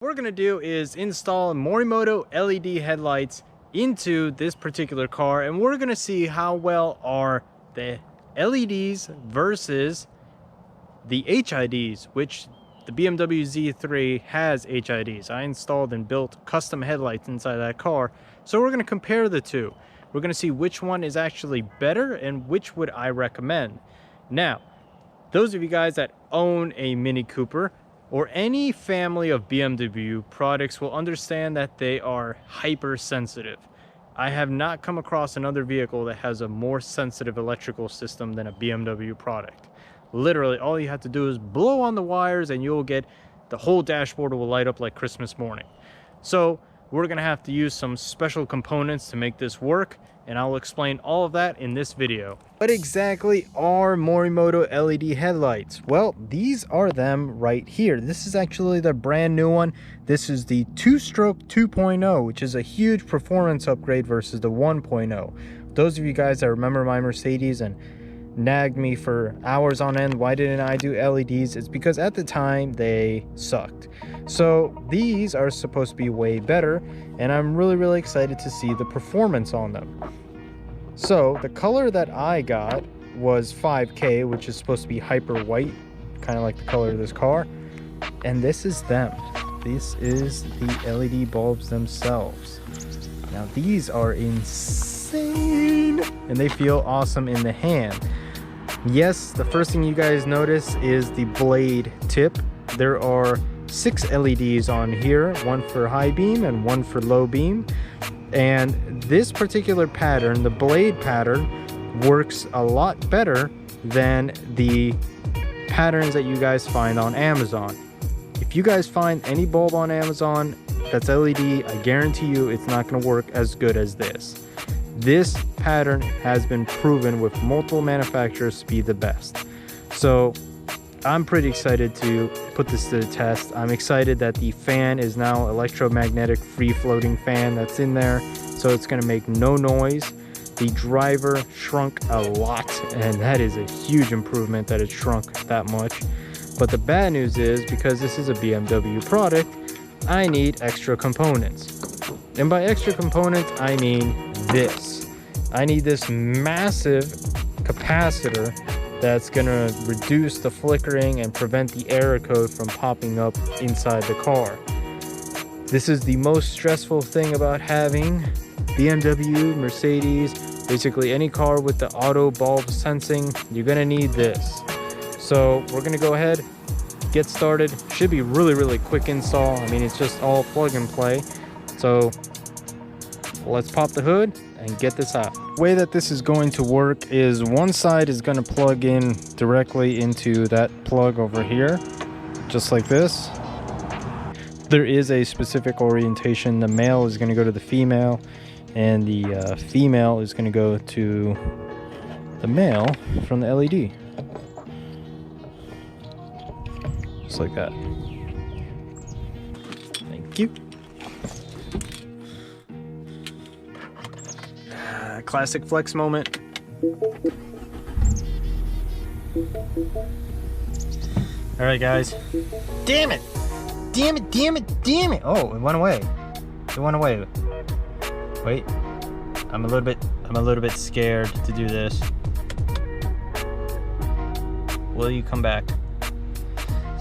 What we're gonna do is install Morimoto LED headlights into this particular car, and we're gonna see how well are the LEDs versus the HIDs, which the BMW Z3 has HIDs. I installed and built custom headlights inside that car, so we're gonna compare the two. We're gonna see which one is actually better and which would I recommend. Now, those of you guys that own a Mini Cooper or any family of BMW products will understand that they are hypersensitive. I have not come across another vehicle that has a more sensitive electrical system than a BMW product. Literally, all you have to do is blow on the wires and you'll get the whole dashboard will light up like Christmas morning. So we're gonna have to use some special components to make this work, and I'll explain all of that in this video. What exactly are Morimoto LED headlights? Well, these are them right here. This is actually the brand new one. This is the 2-stroke 2.0, which is a huge performance upgrade versus the 1.0. Those of you guys that remember my Mercedes and nagged me for hours on end, why didn't I do LEDs? It's because at the time they sucked. So these are supposed to be way better, and I'm really excited to see the performance on them. So the color that I got was 5K, which is supposed to be hyper white, kind of like the color of this car. And this is them. This is the LED bulbs themselves. Now these are insane, and they feel awesome in the hand. Yes, the first thing you guys notice is the blade tip. There are 6 LEDs on here, one for high beam and one for low beam. And this particular pattern, the blade pattern, works a lot better than the patterns that you guys find on Amazon. If you guys find any bulb on Amazon that's LED, I guarantee you it's not going to work as good as this. This pattern has been proven with multiple manufacturers to be the best. So I'm pretty excited to put this to the test. I'm excited that the fan is now electromagnetic free-floating fan that's in there, so it's going to make no noise. The driver shrunk a lot, and that is a huge improvement that it shrunk that much. But the bad news is, because this is a BMW product, I need extra components. And by extra components, I mean this. I need this massive capacitor that's gonna reduce the flickering and prevent the error code from popping up inside the car. This is the most stressful thing about having BMW, Mercedes, basically any car with the auto bulb sensing. You're gonna need this. So we're gonna go ahead, get started. Should be really quick install. I mean, it's just all plug and play. So let's pop the hood and get this out. The way that this is going to work is one side is going to plug in directly into that plug over here, just like this. There is a specific orientation. The male is going to go to the female, and the female is going to go to the male from the LED. Just like that. Thank you. Classic flex moment. All right, guys. Damn it! Damn it! Damn it! Damn it! Oh, it went away. It went away. Wait. I'm a little bit scared to do this. Will you come back?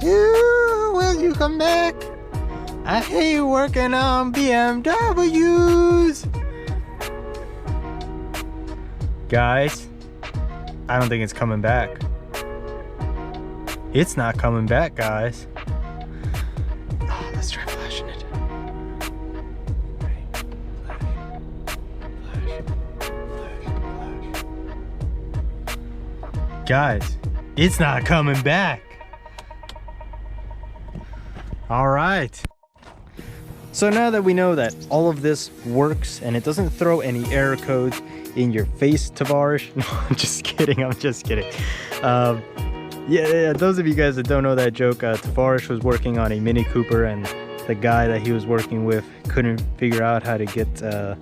Will you come back? I hate working on BMWs. Guys, I don't think it's coming back. It's not coming back, guys. Oh, let's try flashing it. Flash. Guys, it's not coming back. All right. So now that we know that all of this works and it doesn't throw any error codes in your face, Tavarish. No, I'm just kidding. Yeah, those of you guys that don't know that joke, Tavarish was working on a Mini Cooper, and the guy that he was working with couldn't figure out how to get the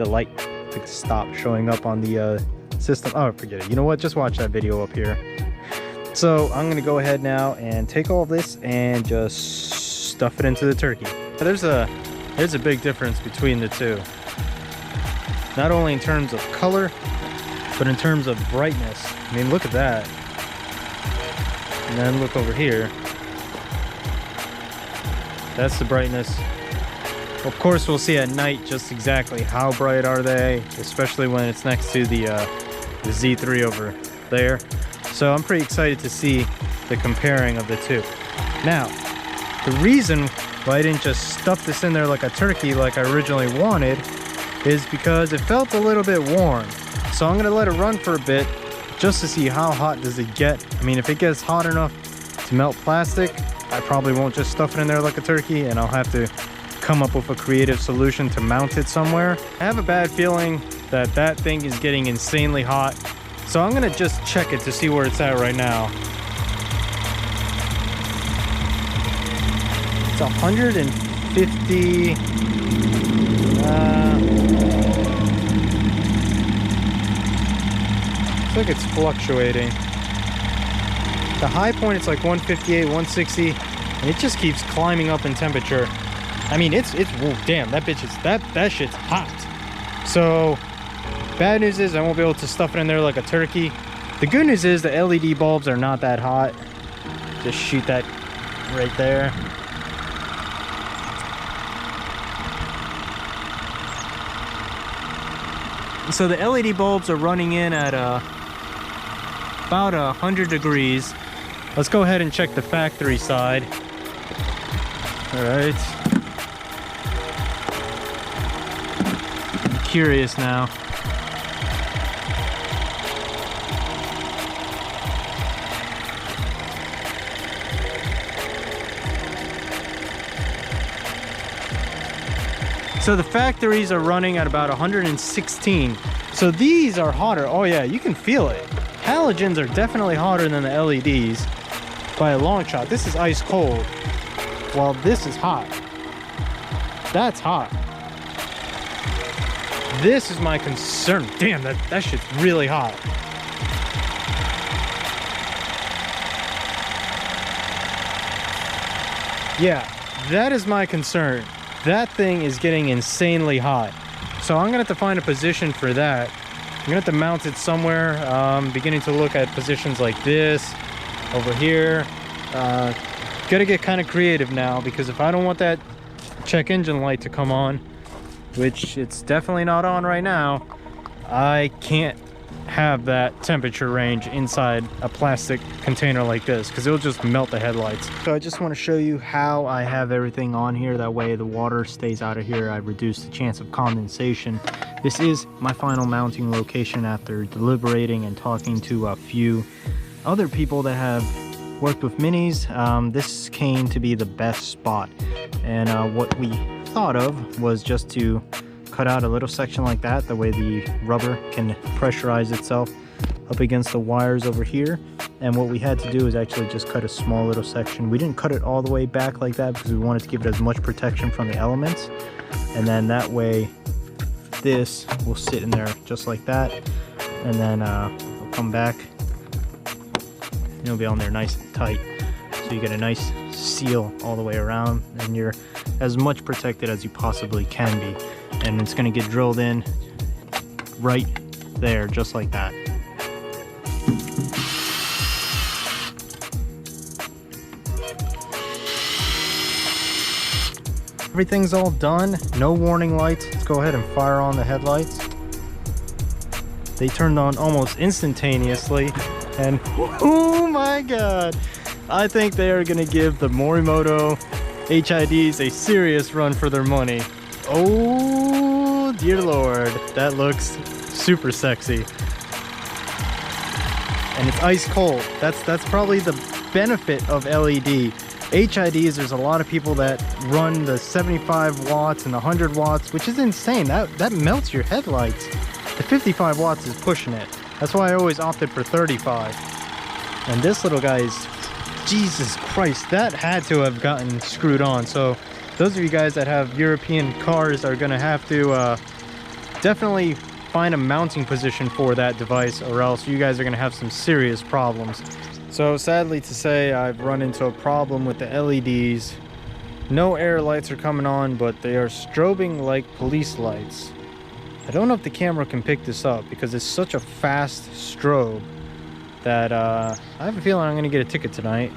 light to stop showing up on the system. Oh, forget it. You know what? Just watch that video up here. So I'm going to go ahead now and take all of this and just stuff it into the turkey. There's a big difference between the two. Not only in terms of color, but in terms of brightness. I mean, look at that. And then look over here. That's the brightness. Of course, we'll see at night just exactly how bright are they, especially when it's next to the Z3 over there. So I'm pretty excited to see the comparing of the two. Now, the reason why I didn't just stuff this in there like a turkey like I originally wanted is because it felt a little bit warm. So I'm gonna let it run for a bit just to see how hot does it get. I mean, if it gets hot enough to melt plastic, I probably won't just stuff it in there like a turkey, and I'll have to come up with a creative solution to mount it somewhere. I have a bad feeling that that thing is getting insanely hot. So I'm gonna just check it to see where it's at right now. It's 150. Looks like it's fluctuating. The high point, it's like 158, 160, and it just keeps climbing up in temperature. I mean, whoa, damn, that shit's hot. So, bad news is I won't be able to stuff it in there like a turkey. The good news is the LED bulbs are not that hot. Just shoot that right there. So the LED bulbs are running in at about 100 degrees. Let's go ahead and check the factory side. All right. I'm curious now. So the factories are running at about 116. So these are hotter. Oh yeah, you can feel it. Halogens are definitely hotter than the LEDs by a long shot. This is ice cold, while this is hot. That's hot. This is my concern. Damn, that shit's really hot. Yeah, that is my concern. That thing is getting insanely hot. So I'm gonna have to find a position for that. I'm gonna have to mount it somewhere. Beginning to look at positions like this, over here. Gotta get kind of creative now, because if I don't want that check engine light to come on, which it's definitely not on right now, I can't have that temperature range inside a plastic container like this, because it'll just melt the headlights. So I just want to show you how I have everything on here. That way the water stays out of here. I reduce the chance of condensation. This is my final mounting location after deliberating and talking to a few other people that have worked with minis. This came to be the best spot, and what we thought of was just to cut out a little section like that. The way the rubber can pressurize itself up against the wires over here. And what we had to do is actually just cut a small little section. We didn't cut it all the way back like that because we wanted to give it as much protection from the elements. And then that way this will sit in there just like that. And then it'll come back and it'll be on there nice and tight. So you get a nice seal all the way around, and you're as much protected as you possibly can be. And it's going to get drilled in right there, just like that. Everything's all done. No warning lights. Let's go ahead and fire on the headlights. They turned on almost instantaneously, and oh my god, I think they are going to give the Morimoto HIDs a serious run for their money. Oh dear lord, that looks super sexy. And it's ice cold. That's probably the benefit of LED. HIDs, there's a lot of people that run the 75 watts and the 100 watts, which is insane. That melts your headlights. The 55 watts is pushing it. That's why I always opted for 35. And this little guy is, Jesus Christ, that had to have gotten screwed on. So those of you guys that have European cars are gonna have to definitely find a mounting position for that device, or else you guys are gonna have some serious problems. So sadly to say, I've run into a problem with the LEDs. No air lights are coming on, but they are strobing like police lights. I don't know if the camera can pick this up because it's such a fast strobe that I have a feeling I'm gonna get a ticket tonight.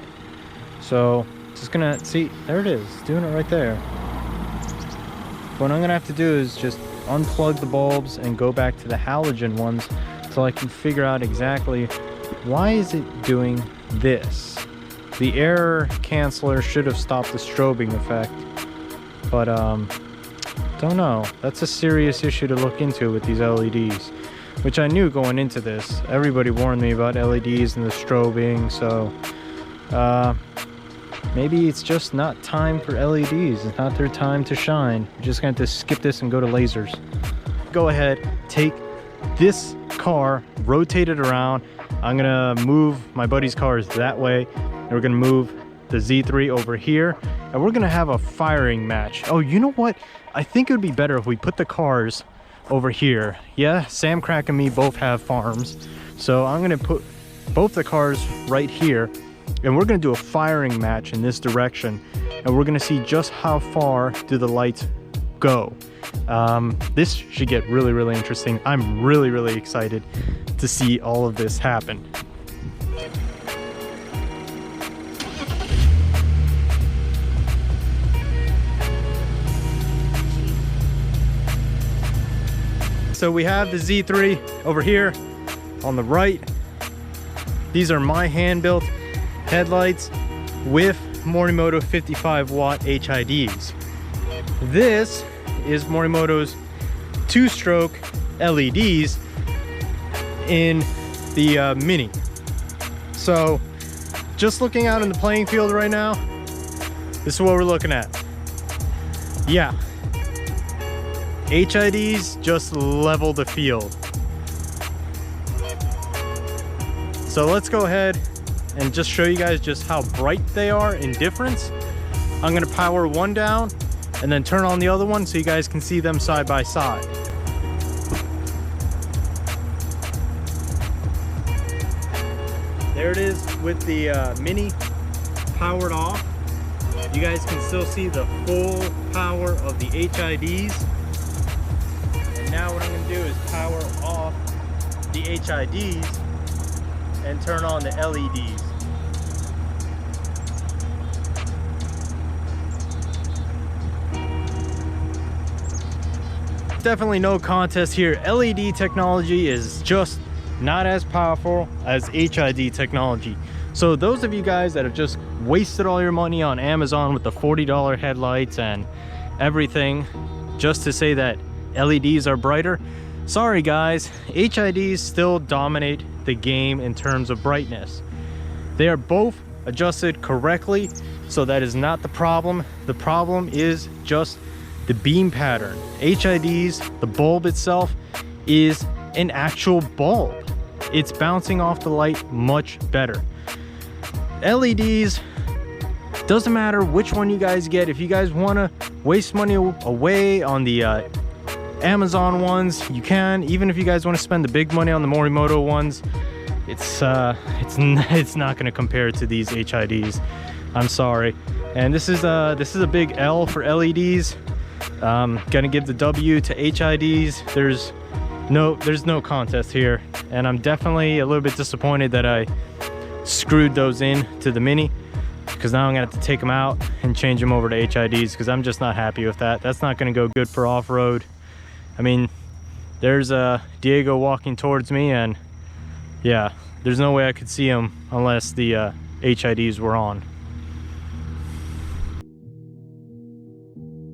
So just gonna see, there it is, doing it right there. What I'm gonna have to do is just unplug the bulbs and go back to the halogen ones so I can figure out exactly why is it doing this. The air canceller should have stopped the strobing effect, but don't know. That's a serious issue to look into with these LEDs, which I knew going into this. Everybody warned me about LEDs and the strobing, so maybe it's just not time for LEDs. It's not their time to shine. We're just going to have to skip this and go to lasers. Go ahead, take this car, rotate it around. I'm going to move my buddy's cars that way. And we're going to move the Z3 over here. And we're going to have a firing match. Oh, you know what? I think it would be better if we put the cars over here. Yeah, Sam Crack and me both have farms. So I'm going to put both the cars right here. And we're going to do a firing match in this direction. And we're going to see just how far do the lights go. This should get really, really interesting. I'm really, really excited to see all of this happen. So we have the Z3 over here on the right. These are my hand-built headlights with Morimoto 55-watt HIDs. This is Morimoto's two-stroke LEDs in the Mini. So just looking out in the playing field right now, this is what we're looking at. Yeah, HIDs just level the field. So let's go ahead and just show you guys just how bright they are in difference. I'm gonna power one down and then turn on the other one so you guys can see them side by side. There it is with the Mini powered off. You guys can still see the full power of the HIDs. And now what I'm gonna do is power off the HIDs and turn on the LEDs. Definitely no contest here. LED technology is just not as powerful as HID technology. So those of you guys that have just wasted all your money on Amazon with the $40 headlights and everything just to say that LEDs are brighter, sorry guys, HIDs still dominate the game in terms of brightness. They are both adjusted correctly, so that is not the problem. The problem is just the beam pattern. HIDs, the bulb itself, is an actual bulb. It's bouncing off the light much better. LEDs, doesn't matter which one you guys get. If you guys want to waste money away on the Amazon ones, you can. Even if you guys want to spend the big money on the Morimoto ones, it's not going to compare to these HIDs. I'm sorry. And this is a big L for LEDs. Gonna give the W to HIDs. There's no contest here, and I'm definitely a little bit disappointed that I screwed those in to the Mini, because now I'm gonna have to take them out and change them over to HIDs, because I'm just not happy with that. That's not gonna go good for off-road. I mean, there's Diego walking towards me, and yeah, there's no way I could see him unless the HIDs were on.